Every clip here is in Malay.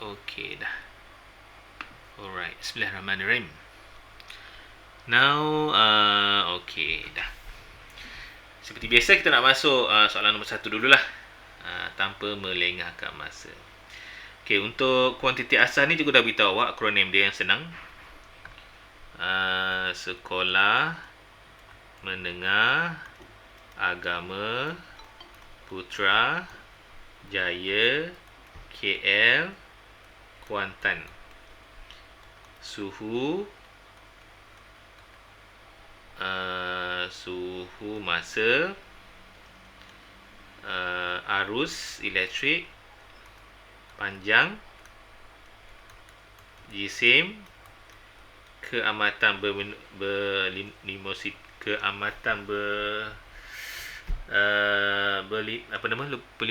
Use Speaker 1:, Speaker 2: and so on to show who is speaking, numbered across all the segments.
Speaker 1: Okey dah. Alright, Bismillahirrahmanirrahim. Now, okey dah. Seperti biasa kita nak masuk soalan nombor 1 dululah. Tanpa melengahkan masa. Okey, untuk kuantiti asas ni cikgu dah beritahu awak akronim dia yang senang. Sekolah Menengah Agama Putra Jaya KL Kuantan. Suhu masa, arus elektrik, panjang, jisim, keamatan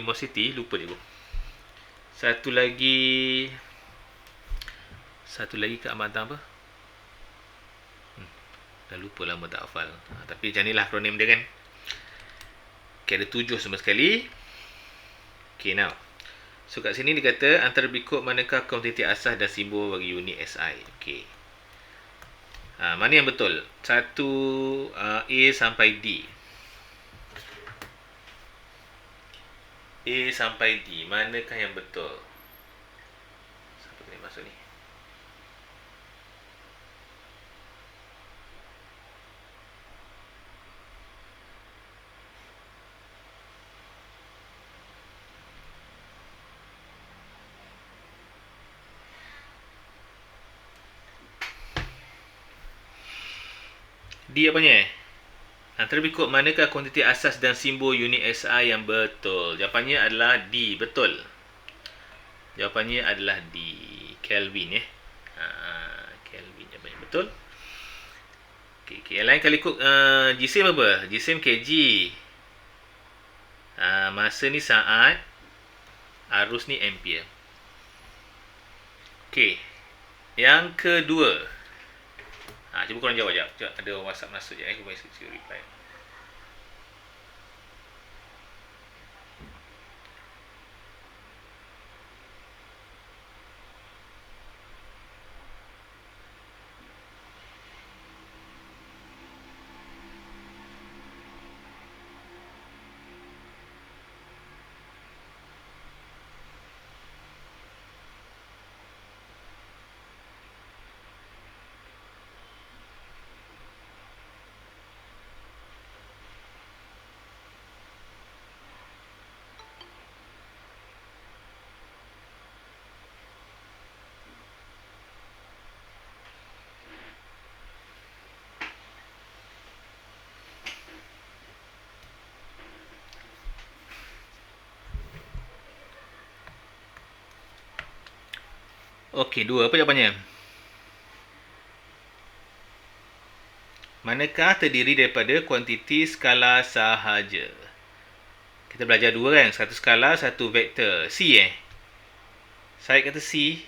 Speaker 1: berlimosity, lupa cikgu. Satu lagi keamatan apa? Dah lupa lama tak hafal. Tapi macam inilah akronim dia kan. Okay, ada 7 sama sekali. Okay, now. So, kat sini dia kata, antara berikut manakah kuantiti asas dan simbol bagi unit SI? Okay. Mana yang betul? 1 A sampai D. A sampai D. Manakah yang betul? Siapa kena masuk ni? D apanya? Antara berikut manakah kuantiti asas dan simbol unit SI yang betul? Jawapannya adalah D. Betul. Jawapannya adalah D. Kelvin Kelvin jawapannya betul. Okay. Yang lain kali ikut jisim apa? Jisim kg. Masa ni saat. Arus ni ampere. Okay. Yang kedua. Cuba korang jawab sekejap. Ada WhatsApp masuk je. Aku boleh reply. Okey, 2. Apa jawapannya? Manakah terdiri daripada kuantiti skala sahaja? Kita belajar 2 kan? Satu skala, satu vektor. C Saya kata C.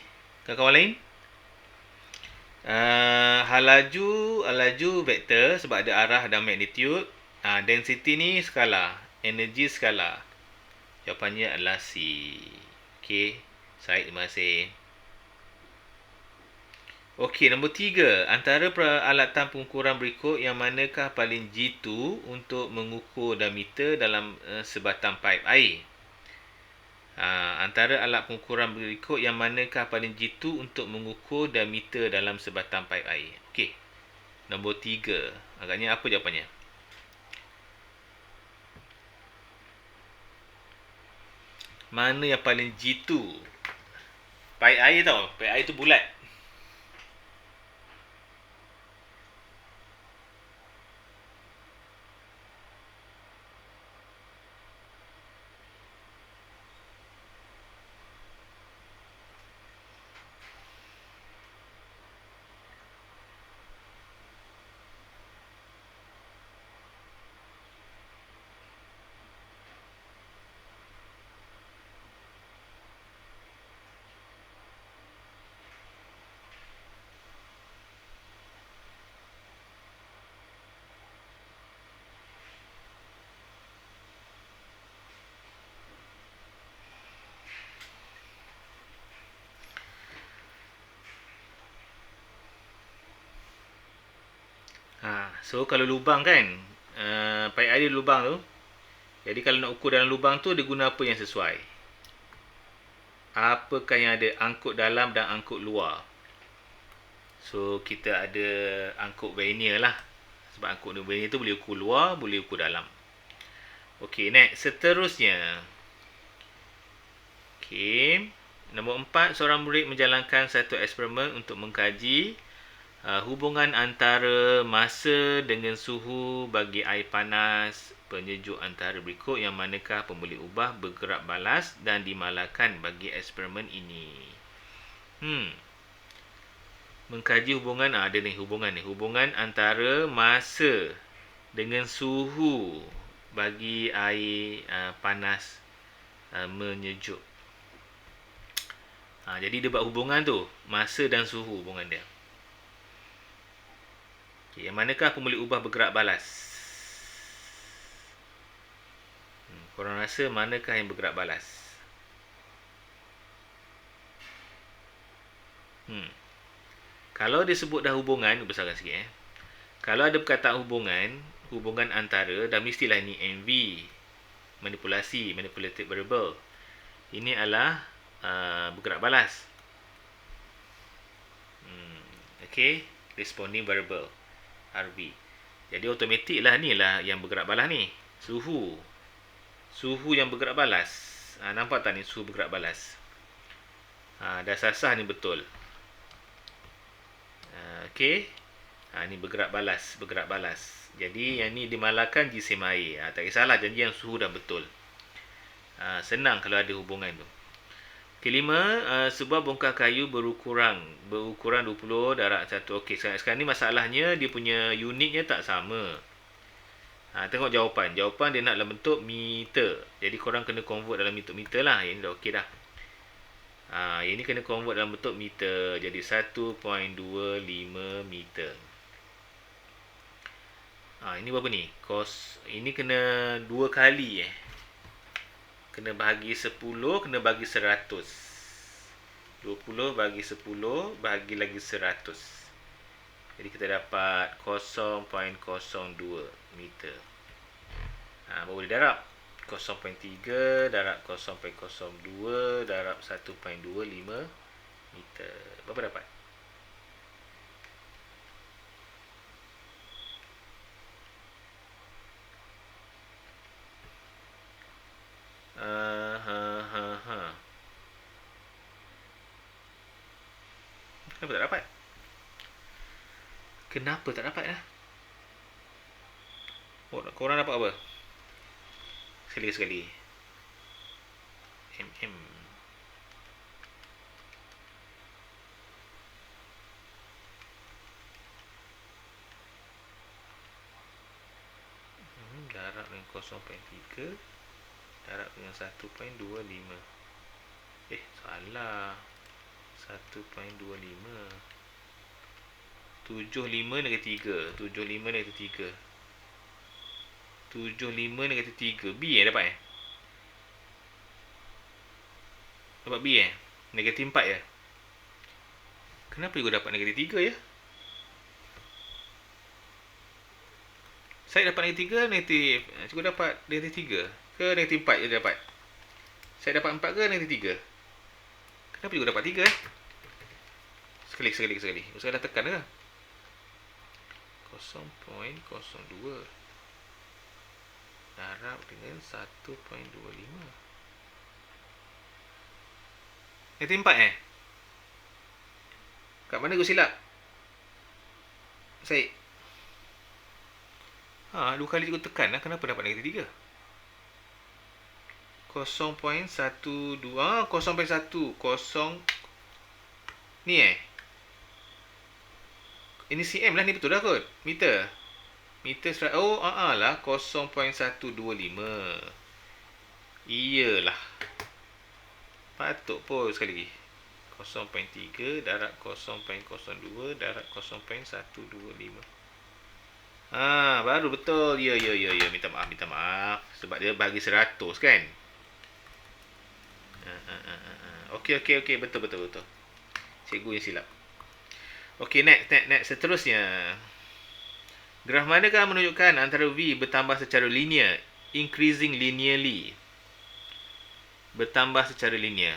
Speaker 1: Kawan-kawan lain? Laju vektor sebab ada arah dan magnitude. Density ni skala. Energy skala. Jawapannya adalah C. Okey. Saya terima kasih. Okey, nombor 3. Antara peralatan pengukuran berikut yang manakah paling jitu untuk mengukur diameter dalam sebatang paip air? Antara alat pengukuran berikut yang manakah paling jitu untuk mengukur diameter dalam sebatang paip air? Okey. Nombor 3. Agaknya apa jawapannya? Mana yang paling jitu? Paip air tau. Paip air tu bulat. So kalau lubang kan, pipe air di lubang tu. Jadi kalau nak ukur dalam lubang tu, dia guna apa yang sesuai? Apakah yang ada angkut dalam dan angkut luar? So kita ada angkut vernier lah. Sebab angkut vernier tu boleh ukur luar, boleh ukur dalam. Okey, next. Seterusnya. Okey. Nombor 4, seorang murid menjalankan satu eksperimen untuk mengkaji hubungan antara masa dengan suhu bagi air panas penyejuk antara berikut yang manakah pembuli ubah bergerak balas dan dimalakan bagi eksperimen ini. Mengkaji hubungan, ada ni hubungan antara masa dengan suhu bagi air panas menyejuk. Jadi dia buat hubungan tu, masa dan suhu hubungan dia. Okay, yang manakah pembuli ubah bergerak balas? Korang rasa manakah yang bergerak balas? Kalau disebut dah hubungan, besarkan sikit Kalau ada perkataan hubungan antara, dah mestilah ni MV, manipulative variable. Ini adalah bergerak balas. Okay, responding variable, RV. Jadi automatik lah ni lah yang bergerak balas ni. Suhu yang bergerak balas. Nampak tak ni suhu bergerak balas? Dah sasah ni betul. Okey. Ni bergerak balas. Jadi yang ni dimalakan jisim air. Tak kisahlah janji yang suhu dah betul. Senang kalau ada hubungan tu. Kelima, sebuah bongkar kayu berukuran 20 darab 1. Okey, sekarang ni masalahnya dia punya unitnya tak sama. Tengok jawapan. Jawapan dia nak dalam bentuk meter. Jadi korang kena convert dalam bentuk meter lah. Yang ni dah okey dah. Yang ni kena convert dalam bentuk meter. Jadi 1.25 meter. Ini berapa ni? Ini kena 2 kali Kena bahagi 10, kena bagi 100. 20 bagi 10, bahagi lagi 100. Jadi kita dapat 0.02 meter. Baru boleh darab. 0.3 darab 0.02 darab 1.25 meter. Berapa dapat? Kenapa tak dapat lah? Korang dapat apa? Sekali. Darab dengan 0.3 darab dengan 1.25. Salah. 1.25. 75 negatif 3. 75 negatif 3. 75 negatif 3. B dapat Dapat B Negatif 4 Kenapa you dapat negatif 3 Saya dapat negatif 3, negatif. Cikgu dapat negatif 3 ke negatif 4 je dapat? Saya dapat 4 ke negatif 3? Kenapa cikgu dapat 3 Sekali. Saya dah tekan ke? 0.02 darab dengan 1.25. Negatif 4 kat mana aku silap? Saya 2 kali cikgu tekan lah. Kenapa dapat negatif 3? 0.12 0.1 ni ini cm lah, ni betul dah kot. Meter lah 0.125. Iyalah, patut pun sekali lagi. 0.3 darab 0.02 darab 0.125. Baru betul. Ya. Minta maaf. Sebab dia bagi 100 kan. Okey. Betul. Cikgu yang silap. Okey, next. Seterusnya. Graf manakah menunjukkan antara V bertambah secara linear, increasing linearly, bertambah secara linear?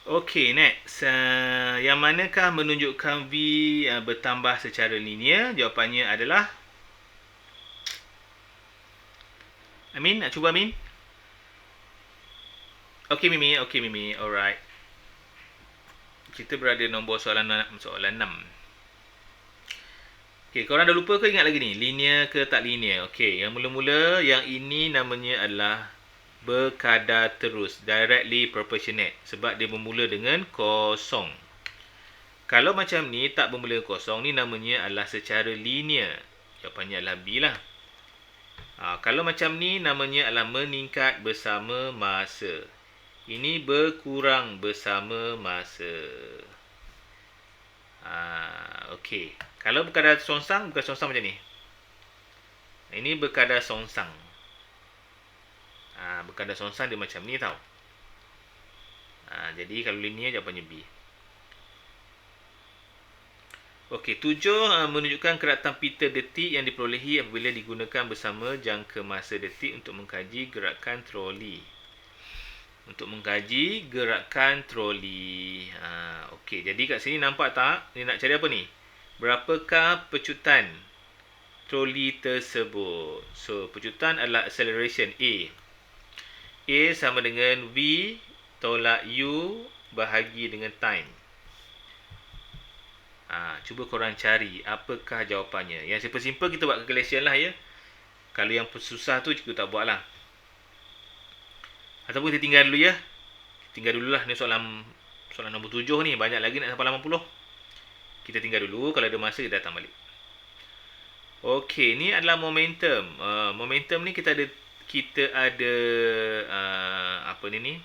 Speaker 1: Okey, next. Yang manakah menunjukkan V bertambah secara linear? Jawapannya adalah Amin, nak cuba Amin? Okey Mimi, alright. Kita berada nombor soalan 6. Okey, korang dah lupa ke ingat lagi ni? Linear ke tak linear? Okey, yang mula-mula yang ini namanya adalah berkadar terus, directly proportionate, sebab dia bermula dengan kosong. Kalau macam ni tak bermula kosong, ni namanya adalah secara linear. Jawapannya adalah B lah. Kalau macam ni namanya adalah meningkat bersama masa. Ini berkurang bersama masa. Okey. Kalau berkadar songsang, bukan songsang macam ni. Ini berkadar songsang. Berkadar songsang dia macam ni tau. Jadi kalau linear jawapannya B. Okey, 7 menunjukkan keratan pita detik yang diperolehi apabila digunakan bersama jangka masa detik untuk mengkaji gerakan troli. Okey, jadi kat sini nampak tak? Ni nak cari apa ni? Berapakah pecutan troli tersebut? So, pecutan adalah acceleration A. A sama dengan V tolak U bahagi dengan time. Cuba korang cari apakah jawapannya. Yang simple-simple kita buat calculation lah ya. Kalau yang susah tu kita tak buat lah. Ataupun kita tinggal dulu ya. Tinggal dulu lah. Ni soalan nombor 7 ni. Banyak lagi nak sampai 80. Kita tinggal dulu. Kalau ada masa kita datang balik. Okey, ni adalah momentum. Momentum ni kita ada apa ni?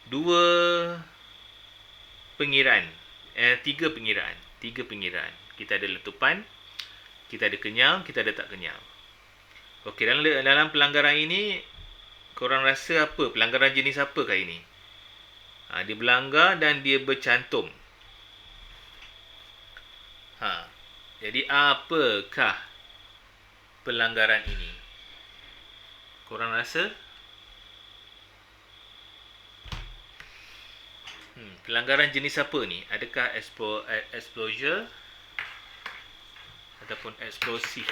Speaker 1: 2 pengiraan. 3 pengiraan. 3 pengiraan. Kita ada letupan, kita ada kenyal, kita ada tak kenyal. Okey, dalam pelanggaran ini korang rasa apa? Pelanggaran jenis apakah ini? Dia berlanggar dan dia bercantum. Jadi apakah pelanggaran ini? Korang rasa? Pelanggaran jenis apa ni? Adakah exposure ataupun eksplosif?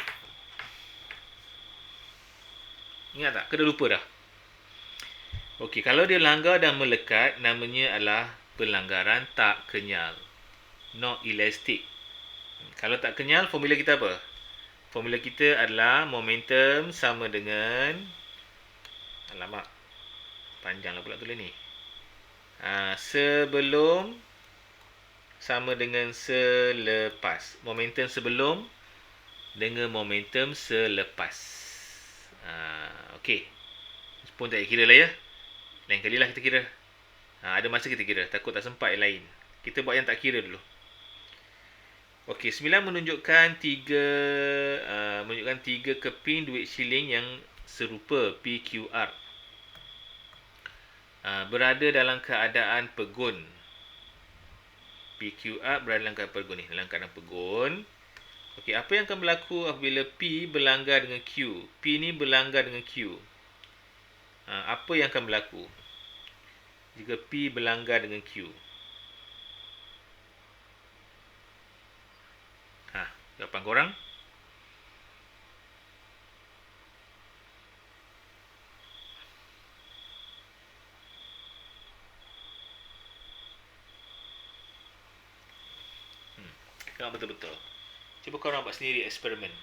Speaker 1: Ingat tak? Kena lupa dah. Okey, kalau dia langgar dan melekat, namanya adalah pelanggaran tak kenyal. Not elastic. Kalau tak kenyal, formula kita apa? Formula kita adalah momentum sama dengan panjanglah pula tulis ni. Sebelum sama dengan selepas. Momentum sebelum dengan momentum selepas. Okey. Pun tak kira lah ya. Lain kali lah kita kira. Ada masa kita kira. Takut tak sempat yang lain. Kita buat yang tak kira dulu. Okey, 9 menunjukkan 3 keping duit shilling yang serupa PQR. Berada dalam keadaan pegun. PQR berada dalam keadaan pegun ni. Dalam keadaan pegun. Okey, apa yang akan berlaku apabila P berlanggar dengan Q? P ni berlanggar dengan Q. Apa yang akan berlaku jika P berlanggar dengan Q? Jawapan korang? Tak betul-betul. Cuba korang buat sendiri eksperimen.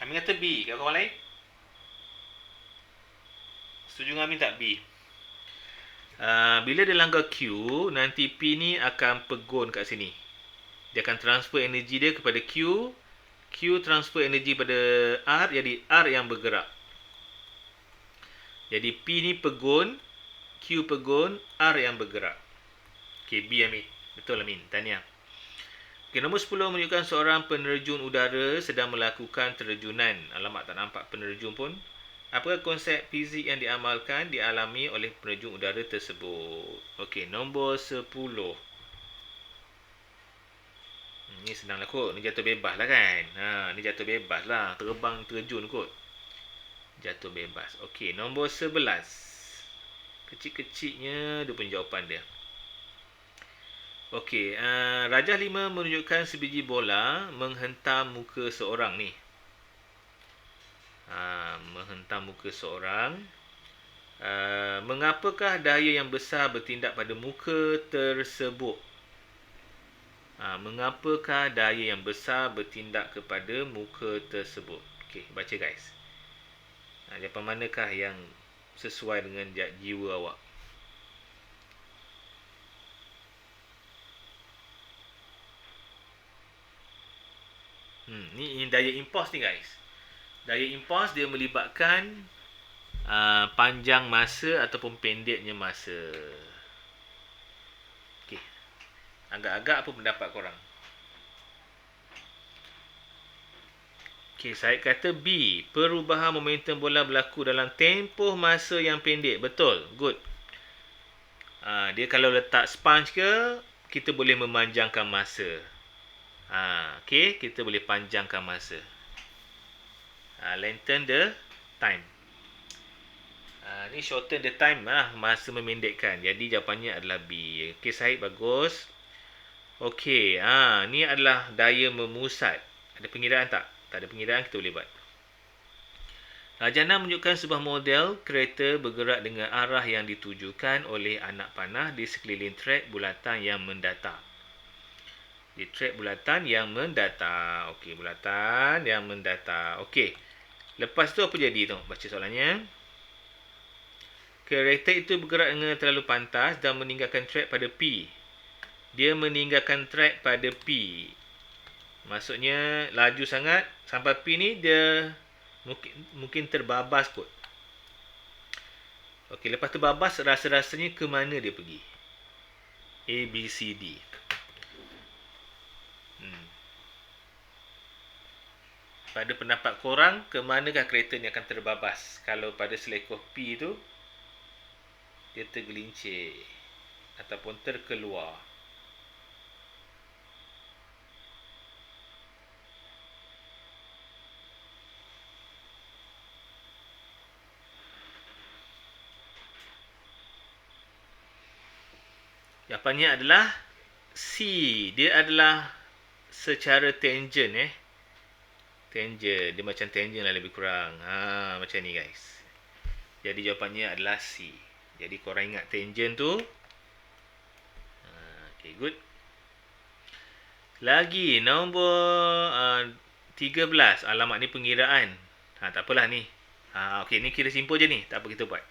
Speaker 1: Amin kata B. Kat kawan lain? Setuju dengan Amin tak B? Bila dia langgar Q, nanti P ni akan pegun kat sini. Dia akan transfer energi dia kepada Q. Q transfer energi pada R, jadi R yang bergerak. Jadi P ni pegun, Q pegun, R yang bergerak. Okay, B Amin. Betul Amin. Tahniah. Okay, nombor 10 menunjukkan seorang penerjun udara sedang melakukan terjunan. Alamak, tak nampak penerjun pun. Apakah konsep fizik yang dialami oleh penerjun udara tersebut? Okey, nombor 10. Ni senang lah kot. Ni jatuh bebas lah kan. Ni jatuh bebas lah. Terbang, terjun kot. Jatuh bebas. Okey, nombor 11. Kecil-kecilnya dia punya jawapan dia. Okey, Rajah 5 menunjukkan sebiji bola menghentam muka seorang ni. Menghentam muka seorang. Mengapakah daya yang besar bertindak pada muka tersebut? Mengapakah daya yang besar bertindak kepada muka tersebut? Okey, baca guys. Jawapan manakah yang sesuai dengan jiwa awak? Ni daya impuls ni guys. Daya impuls dia melibatkan panjang masa ataupun pendeknya masa. Okey. Agak-agak apa pendapat korang? Okey, saya kata B. Perubahan momentum bola berlaku dalam tempoh masa yang pendek. Betul. Good. Dia kalau letak sponge ke, kita boleh memanjangkan masa. Okey, kita boleh panjangkan masa. Lengthen the time. Ni shorten the time lah, masa memendekkan. Jadi jawapannya adalah B. Okey, Syed, bagus. Okey, ni adalah daya memusat. Ada pengiraan tak? Tak ada pengiraan, kita boleh buat. Rajana menunjukkan sebuah model kereta bergerak dengan arah yang ditujukan oleh anak panah di sekeliling trek bulatan yang mendatar. Di trek bulatan yang mendatar. Okey, bulatan yang mendatar. Okey. Lepas tu apa jadi tu? Baca soalannya. Kereta itu bergerak dengan terlalu pantas dan meninggalkan trek pada P. Dia meninggalkan trek pada P. Maksudnya laju sangat sampai P ni dia mungkin terbabas kot. Okey, lepas terbabas rasa-rasanya ke mana dia pergi? A, B, C, D. Pada pendapat korang, ke manakah kereta ni akan terbabas? Kalau pada selekoh P tu dia tergelincir ataupun terkeluar. Jawapannya adalah C. Dia adalah secara tangent tangent. Dia macam tangent lah lebih kurang. Macam ni guys. Jadi jawapannya adalah C. Jadi korang ingat tangent tu. Okay, good. Lagi nombor 13. Alamat ni pengiraan. Tak apalah ni. Okay, ni kira simple je ni. Tak apa, kita buat.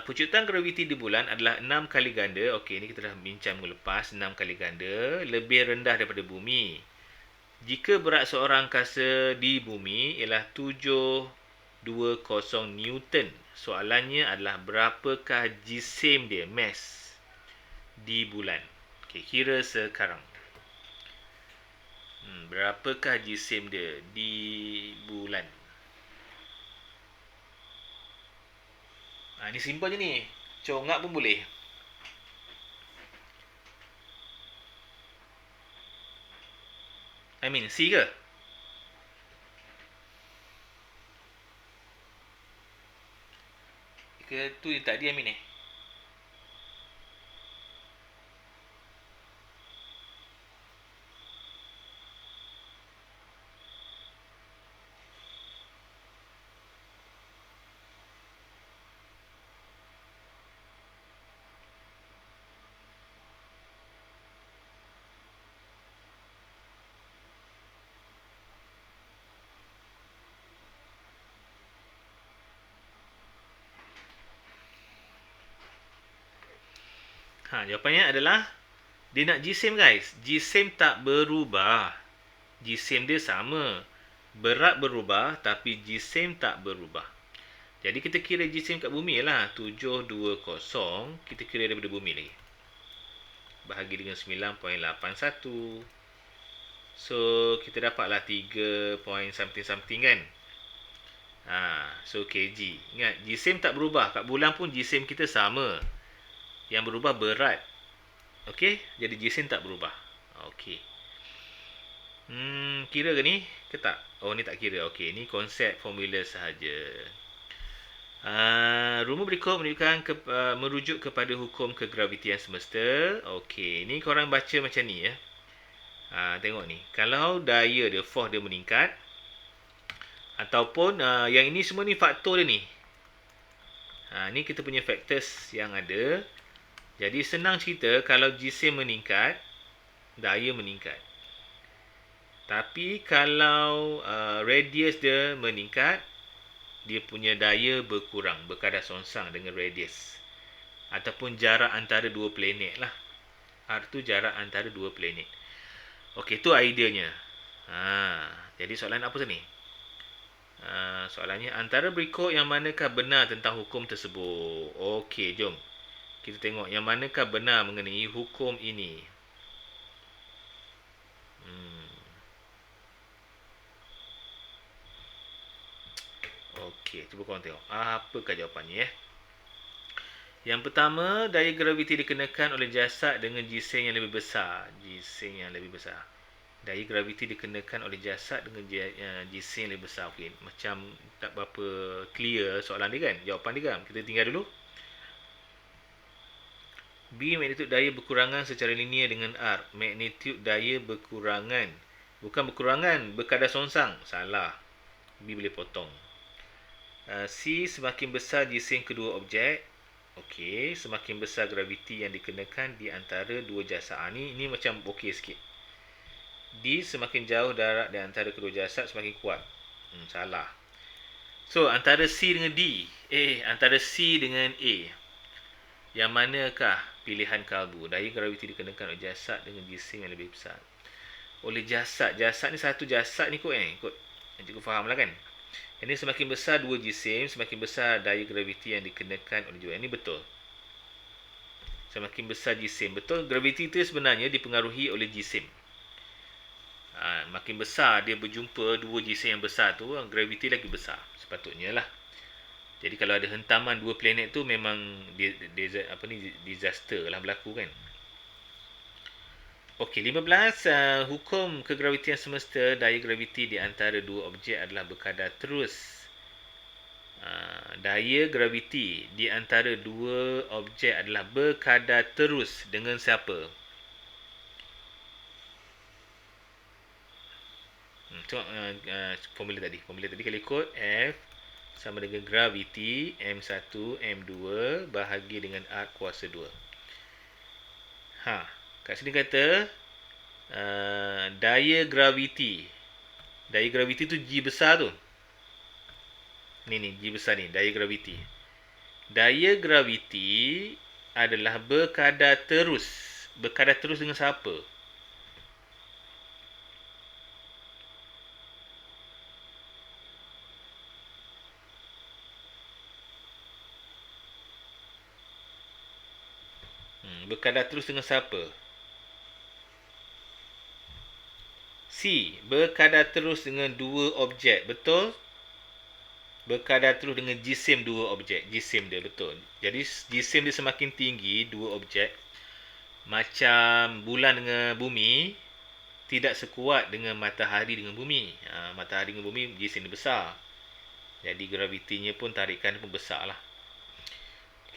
Speaker 1: Pucutan graviti di bulan adalah 6 kali ganda. Okey, ini kita dah bincang minggu lepas. 6 kali ganda lebih rendah daripada bumi. Jika berat seorang angkasa di bumi ialah 720 Newton. Soalannya adalah berapakah jisim dia, mass, di bulan. Okey, kira sekarang. Berapakah jisim dia di bulan? Ni simple je ni. Congak pun boleh. I mean, C ke? ke tu yang tak diam ni. Jawapannya adalah dia nak jisim guys. Jisim tak berubah. Jisim dia sama. Berat berubah tapi jisim tak berubah. Jadi kita kira jisim kat bumi lah. 720 kita kira daripada bumi lagi. Bahagi dengan 9.81. So kita dapatlah 3 point something kan. So kg. Ingat jisim tak berubah. Kat bulan pun jisim kita sama. Yang berubah berat. Okey, jadi jisim tak berubah. Okey. Kira ke ni? Ke tak? Oh, ni tak kira. Okey, ni konsep formula sahaja. Rumus berikut menunjukkan merujuk kepada hukum kegravitian semesta. Okey, ni korang baca macam ni ya. Tengok ni. Kalau daya dia, force dia meningkat, ataupun yang ini semua ni faktor dia ni. Ni kita punya factors yang ada. Jadi senang cerita, kalau jisim meningkat, daya meningkat. Tapi kalau radius dia meningkat, dia punya daya berkurang, berkadar songsang dengan radius. Ataupun jarak antara dua planet lah. R tu jarak antara dua planet. Okey, tu ideanya. Jadi soalan apa tu ni? Soalannya, antara berikut yang manakah benar tentang hukum tersebut? Okey, jom. Kita tengok yang manakah benar mengenai hukum ini. Okey, cuba korang tengok. Apakah jawapannya ya? Yang pertama, daya graviti dikenakan oleh jasad dengan jisim yang lebih besar. Jisim yang lebih besar. Daya graviti dikenakan oleh jasad dengan jisim yang lebih besar. Okey, macam tak berapa clear soalan dia kan? Jawapan dia kan? Kita tinggal dulu. B, magnitud daya berkurangan secara linear dengan R. Magnitud daya berkurangan. Bukan berkurangan, berkadar songsang. Salah. B boleh potong. C, semakin besar jisim kedua objek. Okey, semakin besar graviti yang dikenakan di antara dua jasad. Ni macam okey sikit. D, semakin jauh jarak di antara kedua jasad semakin kuat. Salah. So, antara C dengan D. Antara C dengan A. Yang manakah pilihan kalbu? Daya graviti dikenakan oleh jasad dengan jisim yang lebih besar. Oleh jasad. Jasad ni satu jasad ni kot Kot cikgu faham lah kan. Ini semakin besar dua jisim, semakin besar daya graviti yang dikenakan oleh jisim. Ini betul. Semakin besar jisim. Betul, graviti itu sebenarnya dipengaruhi oleh jisim. Makin besar dia berjumpa dua jisim yang besar tu, graviti lagi besar. Sepatutnya lah. Jadi kalau ada hentaman dua planet tu memang disaster lah berlaku kan. Okey, 15. Hukum kegravitian semesta, daya graviti di antara dua objek adalah berkadar terus. Daya graviti di antara dua objek adalah berkadar terus dengan siapa? Tengok formula tadi. Formula tadi kalau ikut F sama dengan graviti M1 M2 bahagi dengan R kuasa 2. Kat sini kata daya graviti. Daya graviti tu G besar tu. Ni G besar ni, daya graviti. Daya graviti adalah berkadar terus. Berkadar terus dengan siapa? Berkadar terus dengan siapa? C. Berkadar terus dengan dua objek. Betul? Berkadar terus dengan jisim dua objek. Jisim dia, betul. Jadi jisim dia semakin tinggi, dua objek. Macam bulan dengan bumi, tidak sekuat dengan matahari dengan bumi. Matahari dengan bumi, jisim dia besar. Jadi gravitinya pun, tarikan pun besar lah.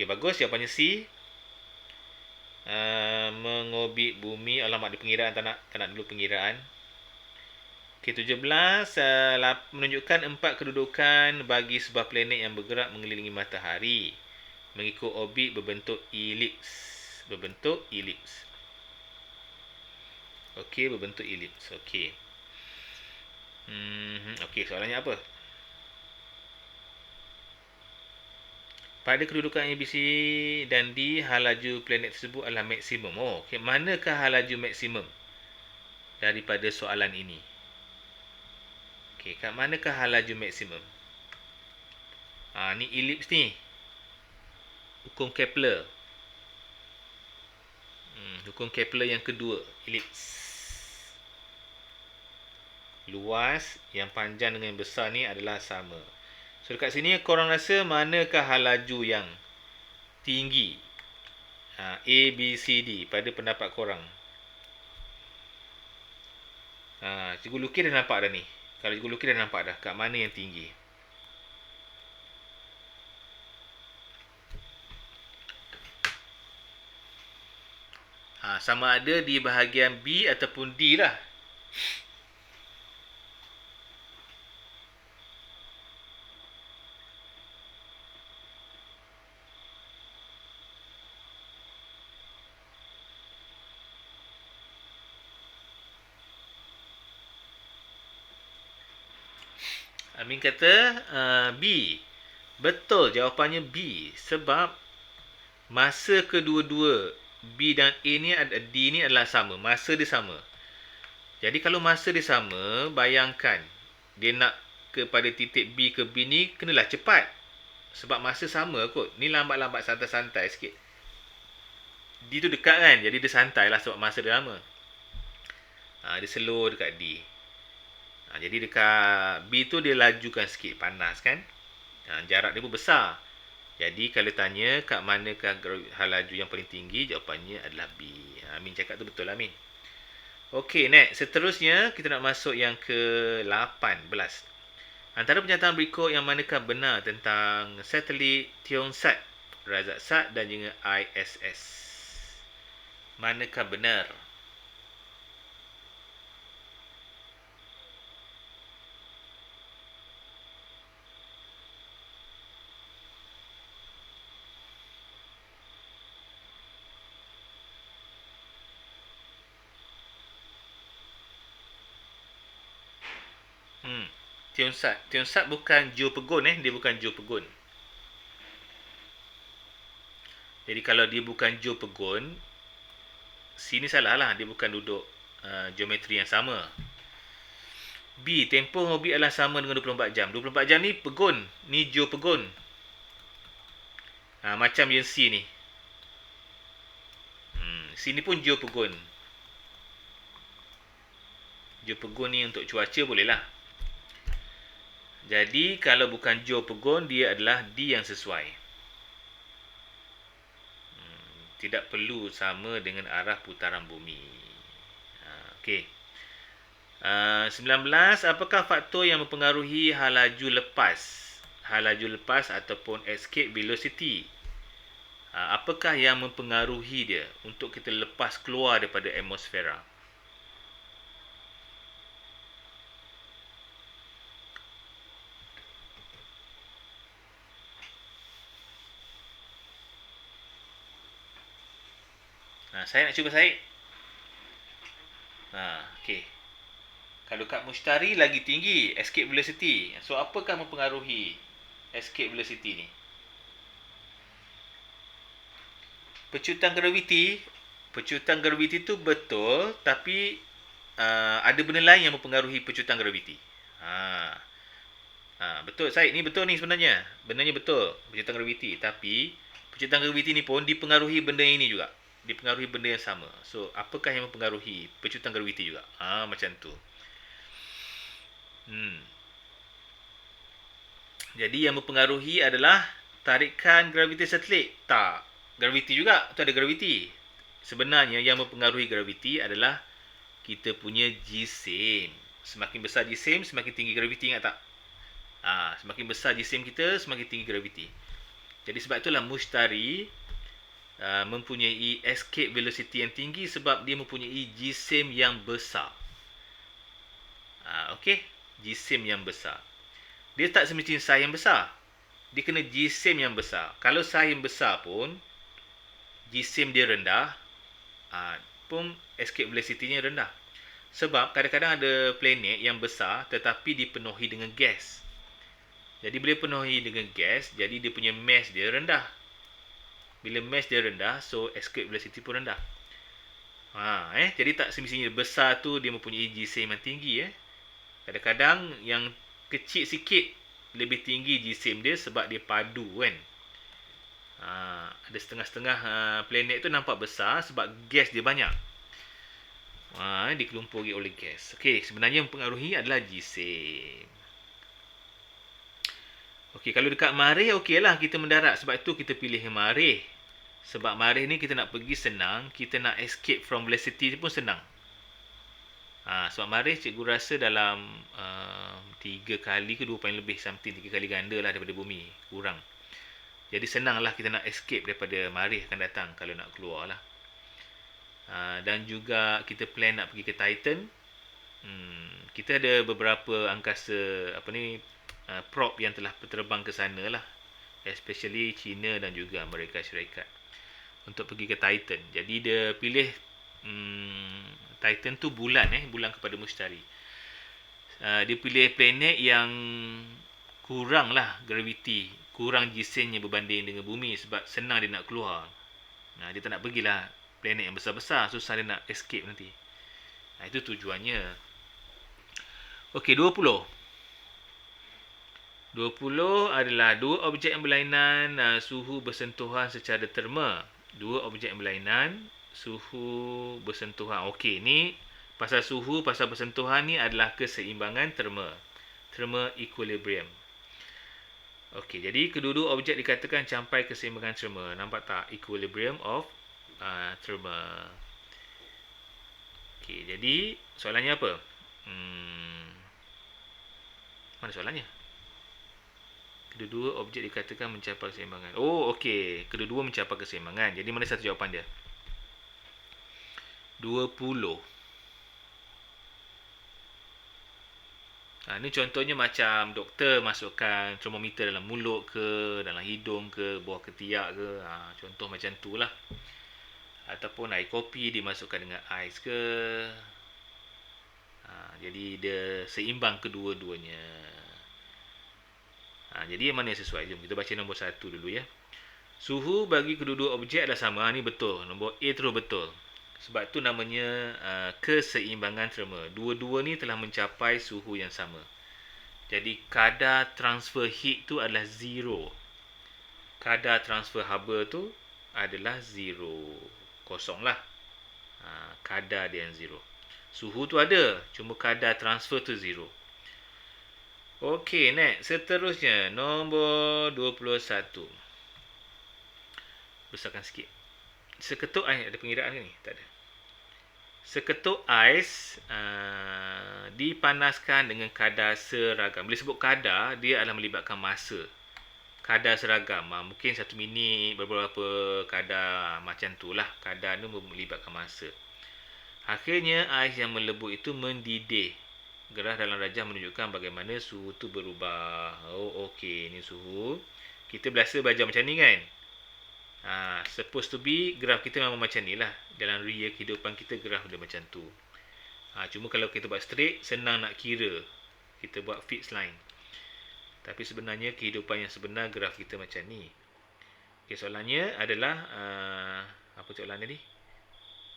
Speaker 1: Okey, bagus. Jawapannya C. Mengorbit bumi. Alamak, di pengiraan tak nak dulu pengiraan. Okey, 17 menunjukkan 4 kedudukan bagi sebuah planet yang bergerak mengelilingi matahari mengikut orbit berbentuk elips. Berbentuk elips. Okey, berbentuk elips. Okey. Okey, soalannya apa? Pada kedudukan A, B, C dan D, hal laju planet tersebut adalah maksimum. Oh, okey. Manakah hal laju maksimum daripada soalan ini? Okey, kat manakah hal laju maksimum? Ni elips ni. Hukum Kepler. Hukum Kepler yang kedua, elips. Luas yang panjang dengan yang besar ni adalah sama. So dekat sini korang rasa manakah hal laju yang tinggi? A, B, C, D pada pendapat korang. Cikgu lukis dah nampak dah ni. Kalau cikgu lukis dah nampak dah kat mana yang tinggi. Sama ada di bahagian B ataupun D lah. Amin kata B. Betul, jawapannya B. Sebab masa kedua-dua B dan A ni, D ni adalah sama. Masa dia sama. Jadi kalau masa dia sama, bayangkan dia nak kepada titik B ke B ni, kenalah cepat. Sebab masa sama kot. Ni lambat-lambat santai-santai sikit. D tu dekat kan, jadi dia santai lah sebab masa dia lama. Dia slow dekat D. Jadi dekat B tu dia lajukan sikit, panas kan. Jarak dia pun besar. Jadi kalau tanya kat manakah hal laju yang paling tinggi, jawapannya adalah B. Amin cakap tu betul lah, Amin. Okey, next. Seterusnya kita nak masuk yang ke-18. Antara pernyataan berikut yang manakah benar tentang satelit Tiongsat, Razatsat dan juga ISS? Manakah benar? Tiongsat bukan geopegon dia bukan geopegon. Jadi kalau dia bukan geopegon, sini salah lah, dia bukan duduk geometri yang sama. B, tempoh orbit adalah sama dengan 24 jam. 24 jam ni pegon, ni geopegon. Macam yang C ni. Sini pun geopegon. Geopegon ni untuk cuaca boleh lah. Jadi kalau bukan geopegon, dia adalah D yang sesuai. Tidak perlu sama dengan arah putaran bumi. Okey. 19. Apakah faktor yang mempengaruhi hal laju lepas? Hal laju lepas ataupun escape velocity. Apakah yang mempengaruhi dia untuk kita lepas keluar daripada atmosfera? Saya nak cuba Syed. Okey. Kalau kat Mushtari lagi tinggi escape velocity. So apakah mempengaruhi escape velocity ni? Pecutan graviti tu betul, tapi ada benda lain yang mempengaruhi pecutan graviti. Betul Syed, ni betul ni sebenarnya. Benarnya betul, pecutan graviti, tapi pecutan graviti ni pun dipengaruhi benda ini juga. Dipengaruhi benda yang sama. So, apakah yang mempengaruhi pecutan graviti juga? Macam tu. Jadi yang mempengaruhi adalah tarikan graviti satelit. Tak. Graviti juga. Tu ada graviti. Sebenarnya yang mempengaruhi graviti adalah kita punya jisim. Semakin besar jisim, semakin tinggi graviti, ingat tak? Semakin besar jisim kita, semakin tinggi graviti. Jadi sebab itulah Mushtari mempunyai escape velocity yang tinggi sebab dia mempunyai jisim yang besar. Okey, jisim yang besar. Dia tak semestinya saiz yang besar. Dia kena jisim yang besar. Kalau saiz yang besar pun, jisim dia rendah, pun escape velocity-nya rendah. Sebab kadang-kadang ada planet yang besar tetapi dipenuhi dengan gas. Jadi bila penuhi dengan gas, jadi dia punya mass dia rendah. Bila mass dia rendah, so escape velocity pun rendah. Jadi tak semestinya besar tu dia mempunyai jisim yang tinggi. Kadang-kadang yang kecil sikit lebih tinggi jisim dia sebab dia padu kan. Ada setengah-setengah planet tu nampak besar sebab gas dia banyak. Dikelumpuri oleh gas. Okey, sebenarnya yang mempengaruhi adalah jisim. Okey, kalau dekat Marikh okeylah kita mendarat. Sebab itu kita pilih Marikh. Sebab Marikh ni kita nak pergi senang, kita nak escape from velocity pun senang. Sebab Marikh cikgu rasa dalam 3 kali ke 2 poin lebih something, 3 kali ganda lah daripada bumi. Kurang. Jadi senanglah kita nak escape daripada Marikh akan datang kalau nak keluar lah. Dan juga kita plan nak pergi ke Titan. Kita ada beberapa angkasa prop yang telah terbang ke sana lah, especially China dan juga Amerika Syarikat untuk pergi ke Titan. Jadi dia pilih Titan tu bulan bulan kepada Mushtari. Dia pilih planet yang kurang lah gravity, kurang jisimnya berbanding dengan bumi sebab senang dia nak keluar. Dia tak nak pergilah planet yang besar-besar, susah dia nak escape nanti. Itu tujuannya. Okey, 20 adalah dua objek yang berlainan, suhu bersentuhan secara terma. Dua objek yang berlainan, suhu bersentuhan. Okey, ni pasal suhu, pasal bersentuhan ni adalah keseimbangan terma. Terma equilibrium. Okey, jadi kedua-dua objek dikatakan capai keseimbangan terma. Nampak tak? Equilibrium of terma. Okey, jadi soalannya apa? Mana soalannya? Kedua-dua objek dikatakan mencapai keseimbangan. Okey. Kedua-dua mencapai keseimbangan. Jadi mana satu jawapan dia? 20. Ini contohnya macam doktor masukkan termometer dalam mulut ke, dalam hidung ke, bawah ketiak ke. Contoh macam tu lah. Ataupun air kopi dimasukkan dengan ais ke. Jadi dia seimbang kedua-duanya. Jadi yang mana yang sesuai? Jom kita baca nombor 1 dulu ya. Suhu bagi kedua-dua objek adalah sama. Ni betul. Nombor A terus betul. Sebab tu namanya keseimbangan terma. Dua-dua ni telah mencapai suhu yang sama. Jadi kadar transfer heat tu adalah 0. Kadar transfer haba tu adalah 0. Kosong lah. Kadar dia yang 0. Suhu tu ada. Cuma kadar transfer tu 0. Okey, next. Seterusnya, nombor 21. Besarkan sikit. Seketuk ais, ada pengiraan ke ni? Tak ada. Seketuk ais dipanaskan dengan kadar seragam. Bila sebut kadar, dia adalah melibatkan masa. Kadar seragam. Mungkin 1 minit, beberapa kadar macam tu lah. Kadar tu melibatkan masa. Akhirnya, ais yang melebur itu mendidih. Graf dalam rajah menunjukkan bagaimana suhu tu berubah. Okey, ni suhu. Kita biasa belajar macam ni kan? Supposed to be graf kita memang macam ni lah. Dalam real kehidupan kita graf dia macam tu. Cuma kalau kita buat straight, senang nak kira. Kita buat fixed line. Tapi sebenarnya kehidupan yang sebenar graf kita macam ni. Okay, soalannya adalah apa soalan tadi?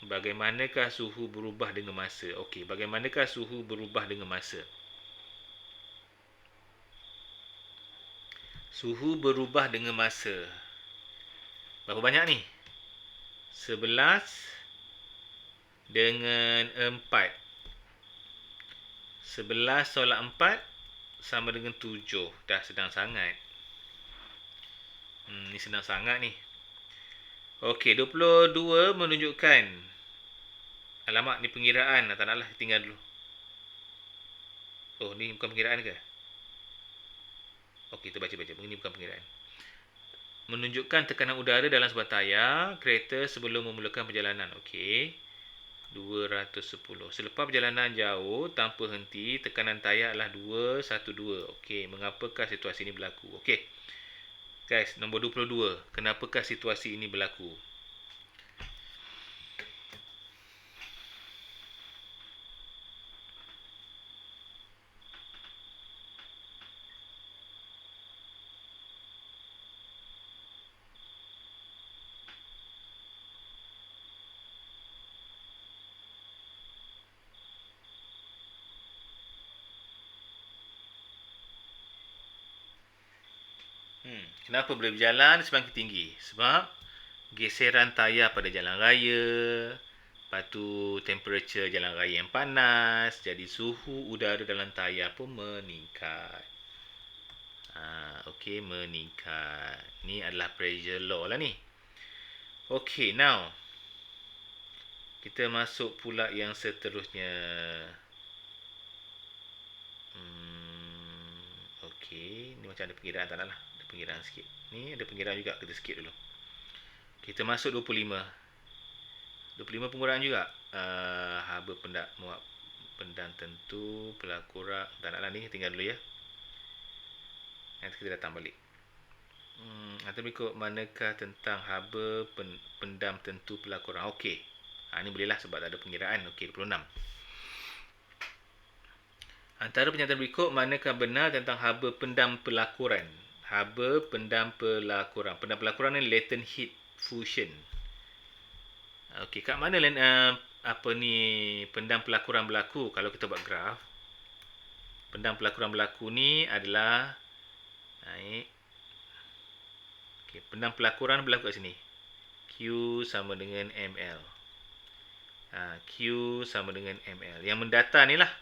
Speaker 1: Bagaimanakah suhu berubah dengan masa? Okey, bagaimanakah suhu berubah dengan masa? Suhu berubah dengan masa. Berapa banyak ni? 11 dengan 4. 11 tolak 4 sama dengan 7. Dah senang sangat. Ni senang sangat ni. Okey, 22 menunjukkan. Alamak, ni pengiraan. Tak naklah, tinggal dulu. Ni bukan pengiraan ke? Okey, kita baca-baca. Ini bukan pengiraan. menunjukkan tekanan udara dalam sebuah tayar kereta sebelum memulakan perjalanan. Okey. 210. Selepas perjalanan jauh tanpa henti, tekanan tayar adalah 212. Okey, mengapakah situasi ini berlaku? Okey. Guys, nombor 22. Kenapakah situasi ini berlaku? Kenapa boleh berjalan semakin tinggi? Sebab geseran tayar pada jalan raya, lepas tu temperature jalan raya yang panas, jadi suhu udara dalam tayar pun meningkat. Okey, meningkat. Ni adalah pressure law lah ni. Okey, now kita masuk pula yang seterusnya. Okey, ni macam ada pengiraan tak nak lah. Ada pengiraan sikit. Ni ada pengiraan juga, kita skip dulu. Kita masuk 25. 25 pengurang juga. Haba pendak muat pendam tentu pelakuran. Tak nak lah ni, tinggal dulu ya. Nanti kita datang balik. Atau berikut manakah tentang haba pendam tentu pelakuran. Okey. Ni bolehlah sebab tak ada pengiraan. Okey, 26. Antara pernyataan berikut, manakah benar tentang haba pendam pelakuran? Haba pendam pelakuran. Pendam pelakuran ni latent heat fusion. Okey, kat mana pendam pelakuran berlaku? Kalau kita buat graf, pendam pelakuran berlaku ni adalah naik. Okey, pendam pelakuran berlaku kat sini. Q sama dengan ml. Q sama dengan ml. Yang mendata ni lah.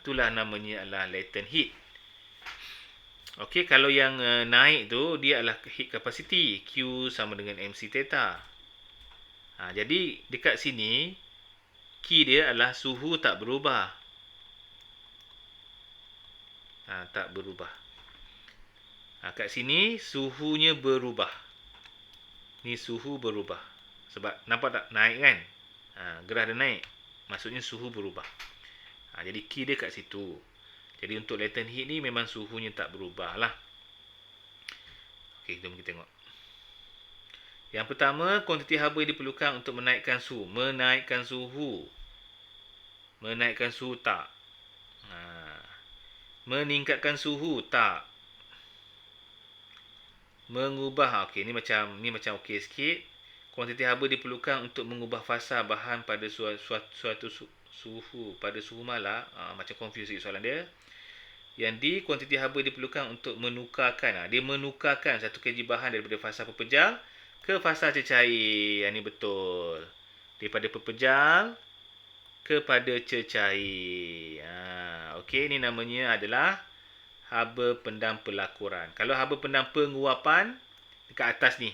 Speaker 1: Itulah namanya adalah latent heat. Okey, kalau yang naik tu dia adalah heat capacity. Q sama dengan mc theta. Jadi dekat sini Q dia adalah suhu tak berubah. Tak berubah. Kat sini suhunya berubah. Ni suhu berubah. Sebab nampak tak naik kan? Gerah dia naik. Maksudnya suhu berubah. Jadi Q dia kat situ. Jadi untuk latent heat ni memang suhunya tak berubah lah. Okey, jom kita tengok. Yang pertama, kuantiti haba yang diperlukan untuk menaikkan suhu. Menaikkan suhu. Menaikkan suhu tak. Meningkatkan suhu tak. Mengubah. Okey, ni macam okey sikit. Kuantiti haba diperlukan untuk mengubah fasa bahan pada suatu suhu. Pada suhu malar. Macam confuse soalan dia. Yang D, kuantiti haba diperlukan untuk menukarkan. Dia menukarkan satu kg bahan daripada fasa pepejal ke fasa cecair. Ini betul. Daripada pepejal kepada cecair. Okey, ini namanya adalah haba pendam pelakuran. Kalau haba pendam penguapan, dekat atas ni.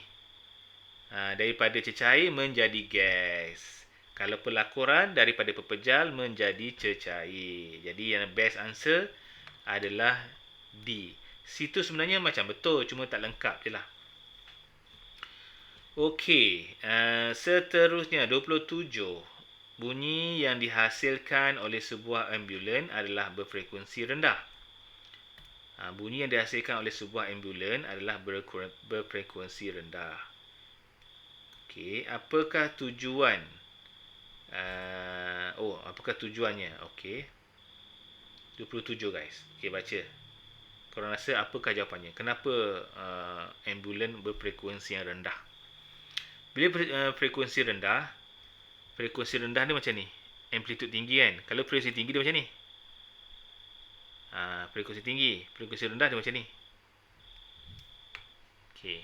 Speaker 1: Daripada cecair menjadi gas. Kalau pelakuran, daripada pepejal menjadi cecair. Jadi yang best answer adalah D. Situ sebenarnya macam betul, cuma tak lengkap je lah. Okey, seterusnya 27. Bunyi yang dihasilkan oleh sebuah ambulan adalah berfrekuensi rendah. Bunyi yang dihasilkan oleh sebuah ambulan adalah berfrekuensi rendah. Okey, apakah tujuan? Apakah tujuannya? Okey. 27 guys. Okey, baca. Korang rasa apakah jawapannya? Kenapa ambulan berfrekuensi yang rendah? Bila frekuensi rendah ni macam ni. Amplitude tinggi kan. Kalau frekuensi tinggi dia macam ni. Frekuensi tinggi. Frekuensi rendah dia macam ni. Okey.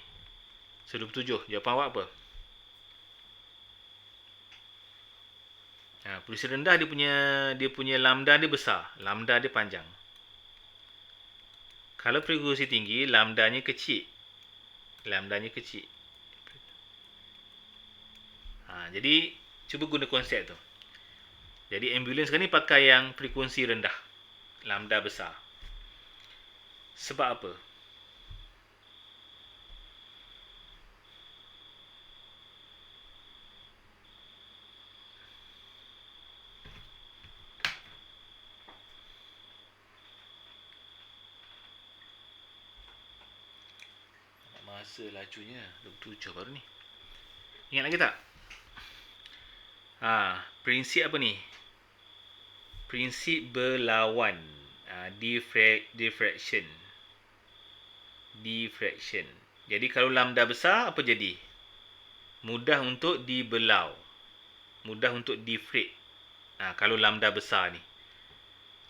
Speaker 1: So 27. Jawapan awak apa? Frekuensi rendah dia punya lambda dia besar. Lambda dia panjang. Kalau frekuensi tinggi, lambdanya kecil. Jadi cuba guna konsep tu. Jadi ambulans sekarang ni pakai yang frekuensi rendah. Lambda besar. Sebab apa? masa lajunya 27 baru ni. Ingat lagi tak? Prinsip apa ni? Prinsip berlawan. Diffraction. Jadi kalau lambda besar, apa jadi? Mudah untuk dibelau. Mudah untuk diffrate. Kalau lambda besar ni.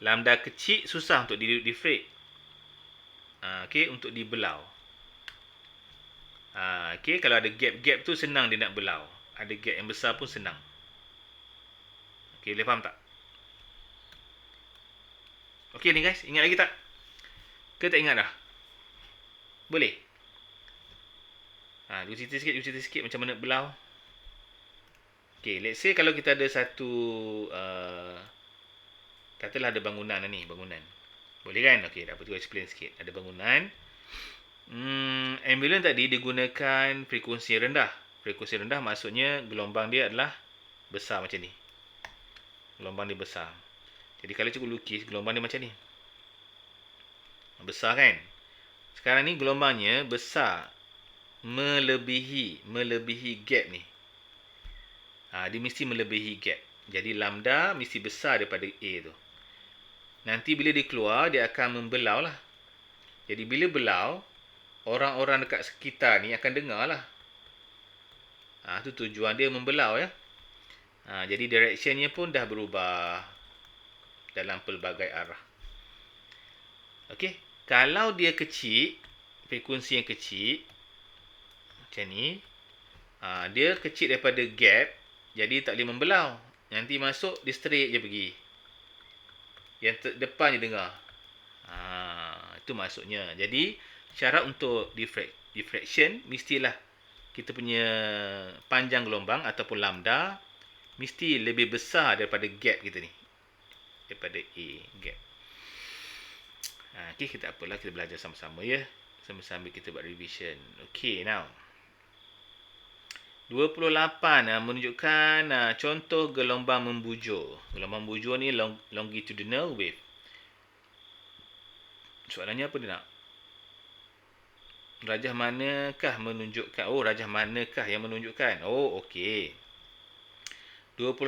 Speaker 1: Lambda kecil susah untuk diffrate. Okey, untuk dibelau. Okey, kalau ada gap-gap tu senang dia nak belau. Ada gap yang besar pun senang. Okey, boleh faham tak? Okey ni guys, ingat lagi tak? Ke tak ingat dah? Boleh? Cuba cerita sikit macam mana belau. Okey, let's say kalau kita ada satu katalah ada bangunan ni, bangunan. Boleh kan? Okey, tak apa tu explain sikit. Ada bangunan. Ambulans tadi digunakan frekuensi rendah. Frekuensi rendah maksudnya gelombang dia adalah besar macam ni. Gelombang dia besar. Jadi kalau cikgu lukis, gelombang dia macam ni. Besar kan? Sekarang ni gelombangnya besar. Melebihi gap ni. Dia mesti melebihi gap. Jadi lambda mesti besar daripada A tu. Nanti bila dia keluar, dia akan membelau lah. Jadi bila belau, orang-orang dekat sekitar ni akan dengar lah. Tu tujuan dia membelau ya. Jadi directionnya pun dah berubah dalam pelbagai arah. Okey, kalau dia kecil, frekuensi yang kecil macam ni, dia kecil daripada gap, jadi tak boleh membelau. Nanti masuk dia straight je pergi. Yang depan je dengar. Itu maksudnya. Jadi syarat untuk diffraction mestilah kita punya panjang gelombang ataupun lambda mesti lebih besar daripada gap kita ni. Daripada A gap. Okey, kita apalah, kita belajar sama-sama ya. Sambil-sambil kita buat revision. Okey, now. 28 menunjukkan contoh gelombang membujur. Gelombang membujur ni longitudinal wave. Soalannya apa dia nak? Rajah manakah menunjukkan? Rajah manakah yang menunjukkan? Okey. 28.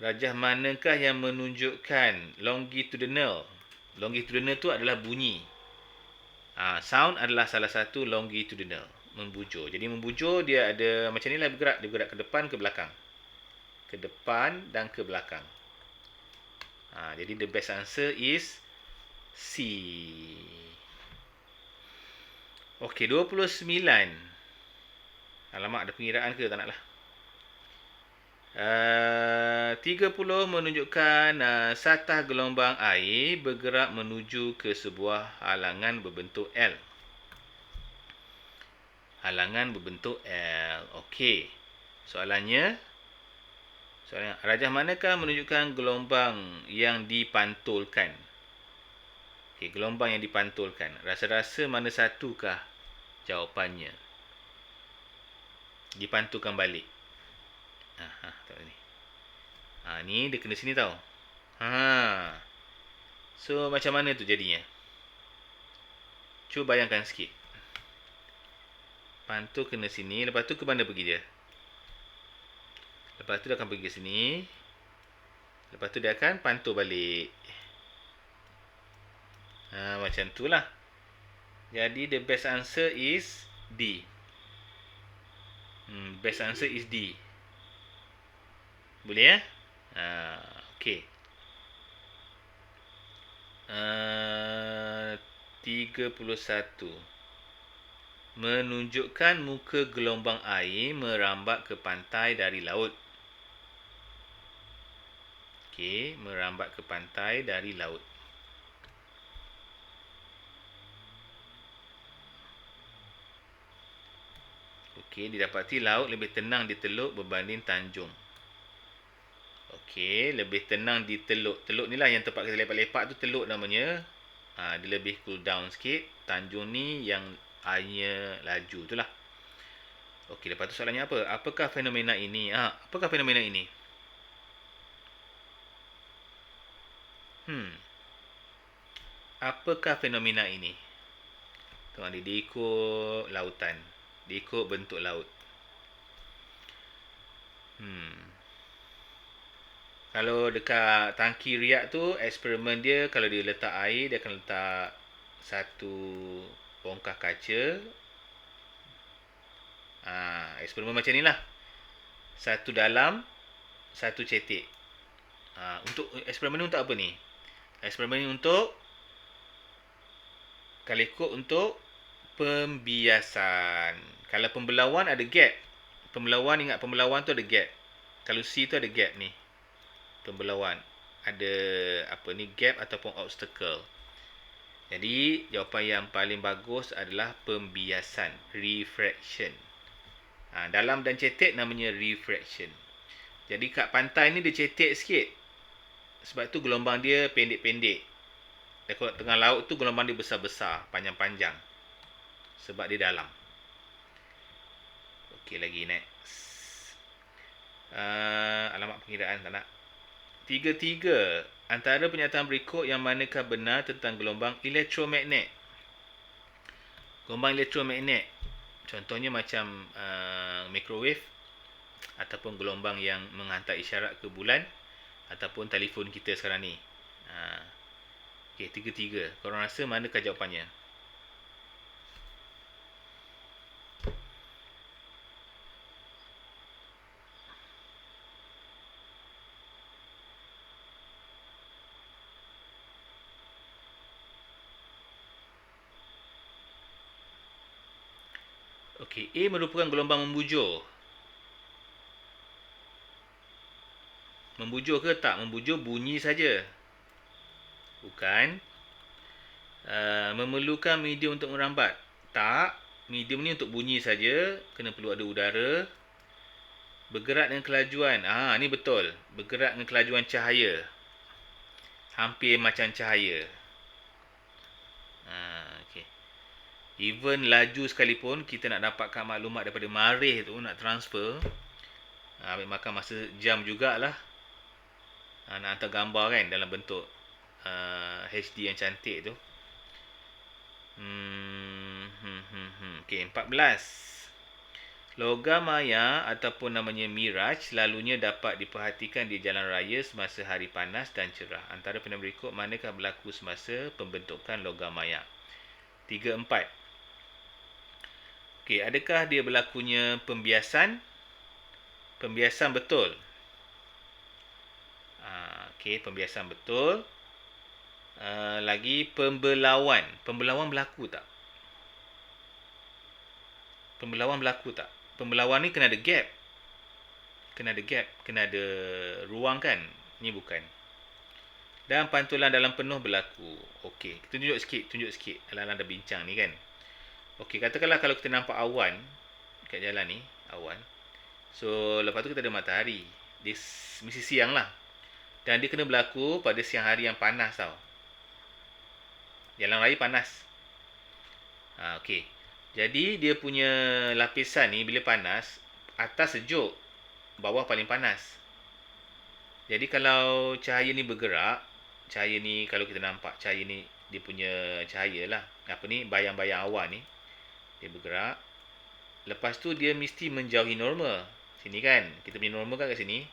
Speaker 1: Rajah manakah yang menunjukkan longitudinal? Longitudinal tu adalah bunyi. Sound adalah salah satu longitudinal, membujur. Jadi membujur dia ada macam ni lah bergerak. Dia bergerak ke depan, ke belakang. Ke depan dan ke belakang. Jadi the best answer is C. Okey, 29. Alamak, ada pengiraan ke? Tak nak lah. 30 menunjukkan satah gelombang air bergerak menuju ke sebuah halangan berbentuk L. Halangan berbentuk L. Okey. Soalannya, rajah manakah menunjukkan gelombang yang dipantulkan? Okey, gelombang yang dipantulkan. Rasa-rasa mana satukah jawapannya? Dipantulkan balik. Tak ni. Ni dia kena sini tau. So macam mana tu jadinya? Cuba bayangkan sikit. Pantul kena sini, lepas tu ke mana pergi dia? Lepas tu dia akan pergi ke sini. Lepas tu dia akan pantul balik. Macam tu lah. Jadi the best answer is D. Best answer is D. Boleh ya? Okey. 31. Menunjukkan muka gelombang air merambat ke pantai dari laut. Okey, merambat ke pantai dari laut. Okey, didapati laut lebih tenang di Teluk berbanding Tanjung. Okey, lebih tenang di Teluk. Teluk ni lah yang tempat kita lepak-lepak tu, Teluk namanya. Dia lebih cool down sikit. Tanjung ni yang airnya laju tu lah. Okey, lepas tu soalannya apa? Apakah fenomena ini? Apakah fenomena ini? Apakah fenomena ini? Tengok ni, dia ikut lautan. Dia ikut bentuk laut. Kalau dekat tangki riak tu, eksperimen dia kalau dia letak air, dia akan letak satu bongkah kaca. Eksperimen macam ni lah. Satu dalam, satu cetek. Untuk eksperimen ni untuk apa ni? Eksperimen ni untuk, kalau ikut untuk pembiasan. Kalau pembelawan ada gap. Pembelawan, ingat pembelawan tu ada gap. Kalau C tu ada gap ni. Pembelawan ada apa ni, gap ataupun obstacle. Jadi jawapan yang paling bagus adalah pembiasan, refraction. Dalam dan cetek namanya refraction. Jadi kat pantai ni dia cetek sikit. Sebab tu gelombang dia pendek-pendek. Dekat tengah laut tu gelombang dia besar-besar, panjang-panjang. Sebab dia dalam. Okey, lagi next. Alamat pengiraan tak nak. 3 antara pernyataan berikut yang manakah benar tentang gelombang elektromagnet? Gelombang elektromagnet, contohnya macam microwave ataupun gelombang yang menghantar isyarat ke bulan ataupun telefon kita sekarang ni. Okey, 3. Korang rasa manakah jawapannya? Okey, A merupakan gelombang membujur. Membujur ke tak? Membujur bunyi saja. Bukan. Memerlukan medium untuk merambat. Tak. Medium ni untuk bunyi saja. Kena perlu ada udara. Bergerak dengan kelajuan. Ni betul. Bergerak dengan kelajuan cahaya. Hampir macam cahaya. Okay. Even laju sekalipun, kita nak dapatkan maklumat daripada marih tu, nak transfer, ambil makan masa jam jugalah. Nak hantar gambar kan dalam bentuk HD yang cantik tu. Okay, 14. Logam maya ataupun namanya miraj selalunya dapat diperhatikan di jalan raya semasa hari panas dan cerah. Antara pernyataan berikut manakah berlaku semasa pembentukan logam maya? 3, 4. Okey, adakah dia berlakunya pembiasan? Pembiasan betul. Okey, pembiasan betul. Lagi pembelawan. Pembelawan berlaku tak? Pembelawan berlaku tak? Pembelawan ni kena ada gap. Kena ada ruang kan? Ni bukan. Dan pantulan dalam penuh berlaku. Okey, kita tunjuk sikit. Alang-alang dah bincang ni kan. Okey, katakanlah kalau kita nampak awan kat jalan ni, awan. So, lepas tu kita ada matahari. Dia mesti siang lah. Dan dia kena berlaku pada siang hari yang panas tau. Jalan raya panas. Okey. Jadi dia punya lapisan ni bila panas, atas sejuk, bawah paling panas. Jadi kalau cahaya ni bergerak, cahaya ni kalau kita nampak cahaya ni dia punya cahaya lah. Apa ni, bayang-bayang awan ni dia bergerak. Lepas tu dia mesti menjauhi normal. Sini kan, kita punya normal kan kat sini.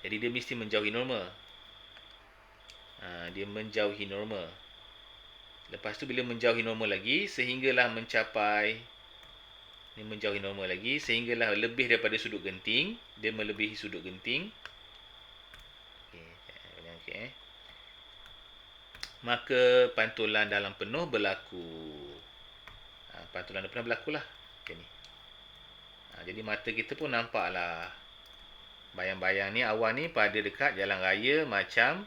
Speaker 1: Jadi dia mesti menjauhi normal. Dia menjauhi normal. Lepas tu bila menjauhi normal lagi, sehinggalah mencapai, ni menjauhi normal lagi, sehinggalah lebih daripada sudut genting. Dia melebihi sudut genting. Okay. Maka pantulan dalam penuh berlaku. Pantulan dalam penuh berlaku lah. Macam ni. Jadi mata kita pun nampak lah. Bayang-bayang ni, awan ni pada dekat jalan raya macam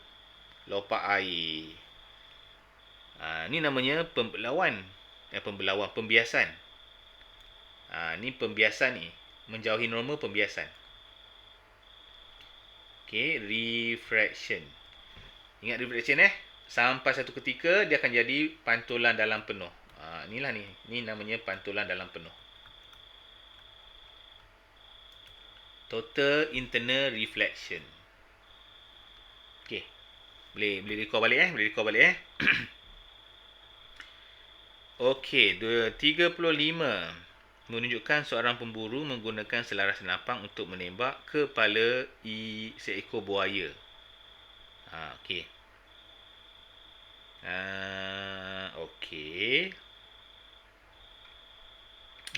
Speaker 1: lopak air. Ni namanya pembelawan. Pembiasan. Ni pembiasan ni. Menjauhi normal pembiasan. Okay, refraction. Ingat refraction sampai satu ketika dia akan jadi pantulan dalam penuh. Inilah ni. Ni namanya pantulan dalam penuh. Total internal reflection. Okay. Boleh record balik. Okey, 35 menunjukkan seorang pemburu menggunakan selaras senapang untuk menembak kepala seekor buaya. Okey. Okey.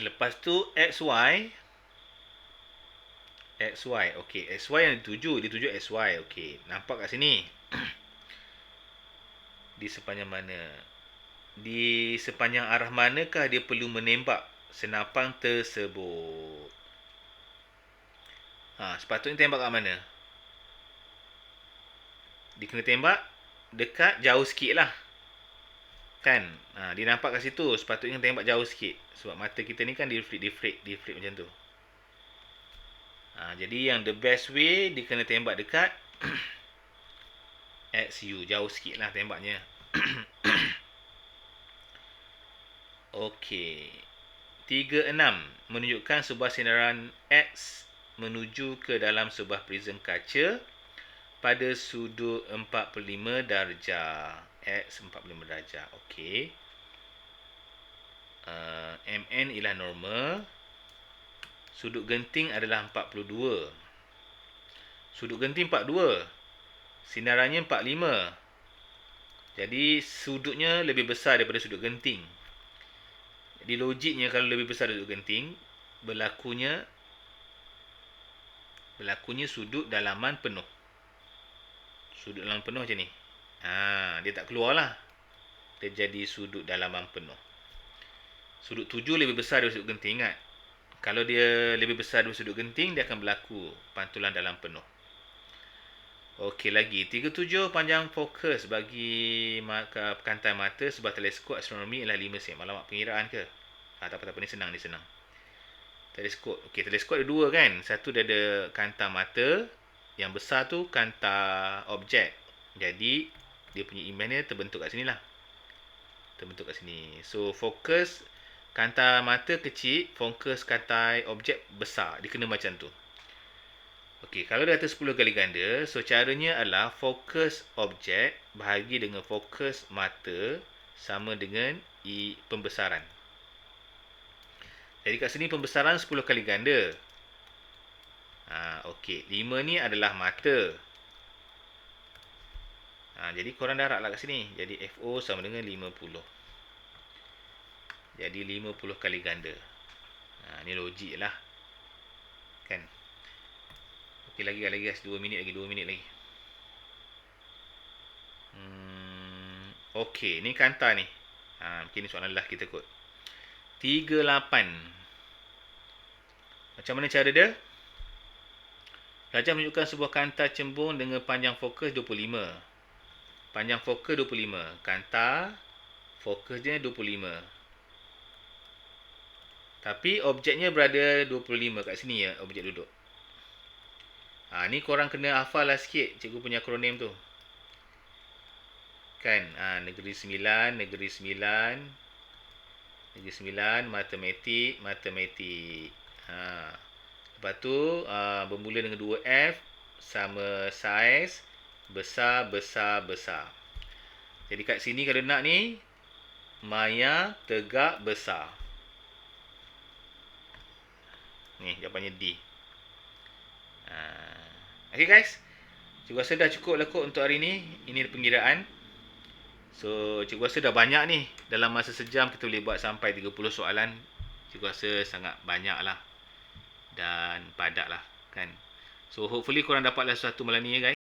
Speaker 1: Lepas tu XY. Okey. XY yang dituju XY. Okey. Nampak kat sini. Di sepanjang mana? Di sepanjang arah manakah dia perlu menembak senapang tersebut? Sepatutnya tembak kat mana? Dia kena tembak dekat jauh sikit lah. Kan? Dia nampak kat situ. Sepatutnya tembak jauh sikit. Sebab mata kita ni kan deflate macam tu. Jadi yang the best way dia kena tembak dekat XU. Jauh sikit lah tembaknya. Okey. 36 menunjukkan sebuah sinaran X menuju ke dalam sebuah prism kaca pada sudut 45 darjah. X 45 darjah. Okey. MN ialah normal. Sudut genting adalah 42. Sudut genting 42. Sinarannya 45. Jadi sudutnya lebih besar daripada sudut genting. Jadi logiknya kalau lebih besar sudut genting, berlakunya sudut dalaman penuh. Sudut dalaman penuh macam ni. Dia tak keluar lah. Dia jadi sudut dalaman penuh. Sudut 7 lebih besar daripada sudut genting, ingat. Kalau dia lebih besar daripada sudut genting, dia akan berlaku pantulan dalam penuh. Okey lagi. 37 panjang fokus bagi kantai mata sebuah teleskop astronomi ialah 5 cm. Alamak, pengiraan ke? Tak apa. Ni senang. Teleskop. Okey, teleskop ada dua kan? Satu dia ada kanta mata. Yang besar tu kanta objek. Jadi, dia punya image ni terbentuk kat sini lah. So, fokus kanta mata kecil, fokus kanta objek besar. Dia kena macam tu. Okey, kalau dia atas 10 kali ganda, so caranya adalah fokus objek bahagi dengan fokus mata sama dengan pembesaran. Jadi kat sini pembesaran 10 kali ganda. Okey, 5 ni adalah mata. Jadi korang darab lah kat sini. Jadi FO sama dengan 50. Jadi 50 kali ganda. Ni logik lah. Kan? Okey, lagi guys. 2 minit lagi. Okey, ni kanta ni. Mungkin ni soalan lah kita kot. 38. Macam mana cara dia? Rajah menunjukkan sebuah kanta cembung dengan panjang fokus 25. Panjang fokus 25. Kanta fokus dia 25. Tapi objeknya berada 25 kat sini ya, objek duduk. Ni korang kena hafal lah sikit cikgu punya akronim tu. Kan? Negeri 9, matematik. Lepas tu bermula dengan 2F sama saiz besar. Jadi kat sini kalau nak ni Maya tegak besar. Ni jawapannya D. Okay guys, cikgu rasa dah cukup lah kot untuk hari ni. Ini pengiraan. So cikgu rasa dah banyak ni. Dalam masa sejam kita boleh buat sampai 30 soalan. Cikgu rasa sangat banyak lah dan padat lah kan. So hopefully korang dapatlah sesuatu malam ni ya guys.